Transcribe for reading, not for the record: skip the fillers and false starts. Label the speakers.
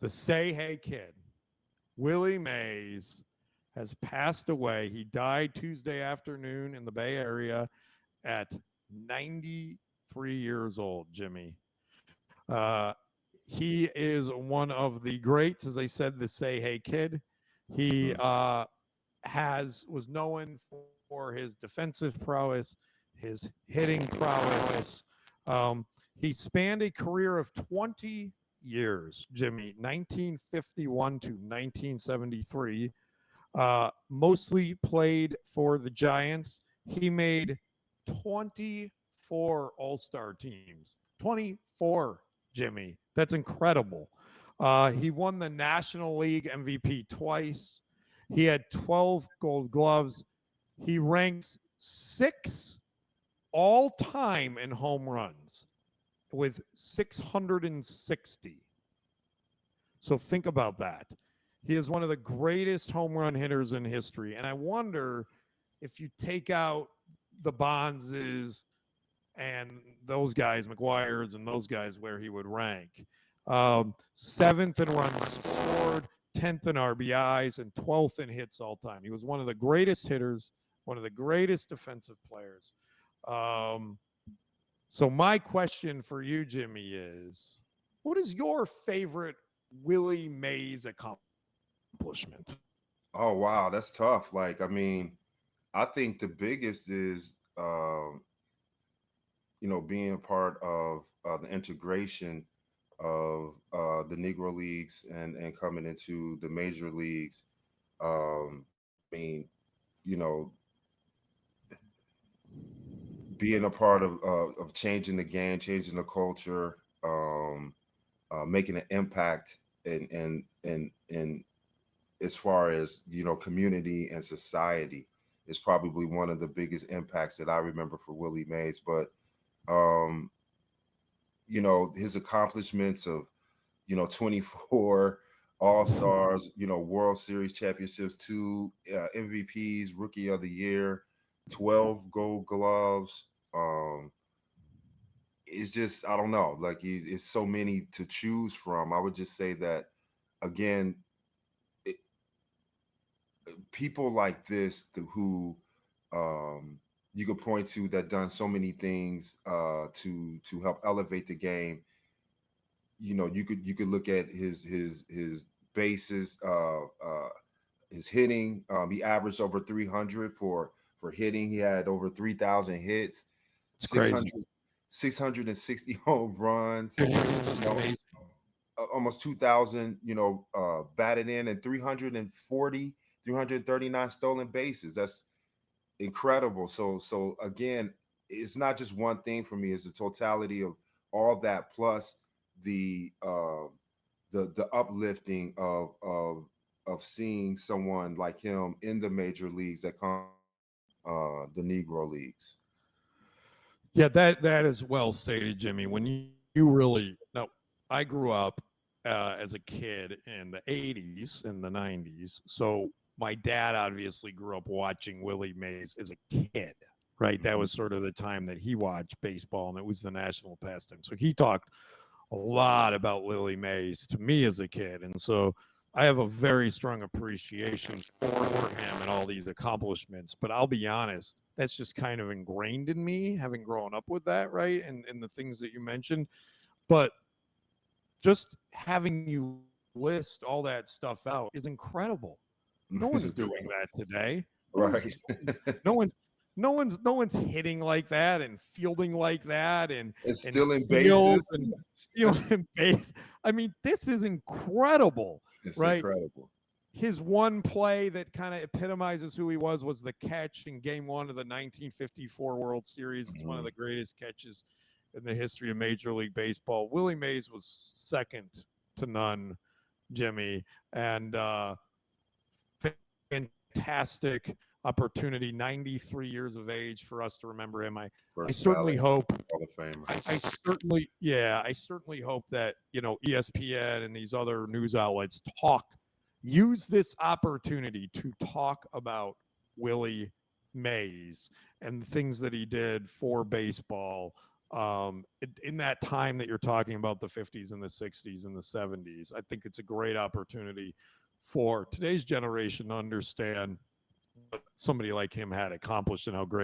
Speaker 1: the Say Hey Kid, Willie Mays, has passed away. He died Tuesday afternoon in the Bay Area at 93 years old, Jimmy. Uh, he is one of the greats, as I said, the Say Hey Kid. He was known for his defensive prowess, his hitting prowess. He spanned a career of 20 years, Jimmy, 1951 to 1973. Mostly played for the Giants. He made 24 All-Star teams. 24, Jimmy. That's incredible. He won the National League MVP twice. He had 12 gold gloves. He ranks 6th all time in home runs with 660. So think about that. He is one of the greatest home run hitters in history. And I wonder if you take out the Bondses and those guys, McGuire's and those guys, where he would rank. 7th in runs scored, 10th in RBIs, and 12th in hits all time. He was one of the greatest hitters, one of the greatest defensive players. So my question for you, Jimmy, is what is your favorite Willie Mays accomplishment?
Speaker 2: Oh, wow. That's tough. Like, I mean, I think the biggest is, being a part of the integration of the Negro Leagues and coming into the major leagues. I mean, you know, being a part of changing the game, changing the culture, making an impact in as far as community and society is probably one of the biggest impacts that I remember for Willie Mays. But his accomplishments of 24 All-Stars, World Series championships, 2 MVPs, Rookie of the Year, 12 Gold Gloves. It's just, I don't know, like it's so many to choose from. I would just say that again, people like this who you could point to that done so many things to help elevate the game. You could look at his bases, his hitting. He averaged over 300 for hitting. He had over 3,000 hits,
Speaker 1: It's
Speaker 2: 600,
Speaker 1: crazy.
Speaker 2: 660 home runs,
Speaker 1: It's just amazing.
Speaker 2: almost 2,000, batted in, and 340, 339 stolen bases. That's incredible. So again, it's not just one thing for me. It's the totality of all that plus the uplifting of seeing someone like him in the major leagues that come the Negro Leagues.
Speaker 1: Yeah, that is well stated, Jimmy. When you really now, I grew up as a kid in the 80s and the 90s. So my dad obviously grew up watching Willie Mays as a kid, right? That was sort of the time that he watched baseball, and it was the national pastime. So he talked a lot about Willie Mays to me as a kid. And so I have a very strong appreciation for him and all these accomplishments. But I'll be honest, that's just kind of ingrained in me, having grown up with that, right? And the things that you mentioned. But just having you list all that stuff out is incredible. No one's doing that today. No one's
Speaker 2: Right.
Speaker 1: no one's no one's hitting like that and fielding like that and
Speaker 2: Stealing
Speaker 1: fields
Speaker 2: bases.
Speaker 1: and stealing base. I mean, this is incredible,
Speaker 2: It's
Speaker 1: right?
Speaker 2: incredible.
Speaker 1: His one play that kind of epitomizes who he was the catch in Game 1 of the 1954 World Series. It's one of the greatest catches in the history of Major League Baseball. Willie Mays was second to none, Jimmy, and fantastic opportunity. 93 years of age for us to remember him. I certainly hope.
Speaker 2: Hall of Famer.
Speaker 1: I certainly hope that ESPN and these other news outlets use this opportunity to talk about Willie Mays and the things that he did for baseball. in that time that you're talking about, the 50s and the 60s and the 70s. I think it's a great opportunity for today's generation to understand what somebody like him had accomplished and how great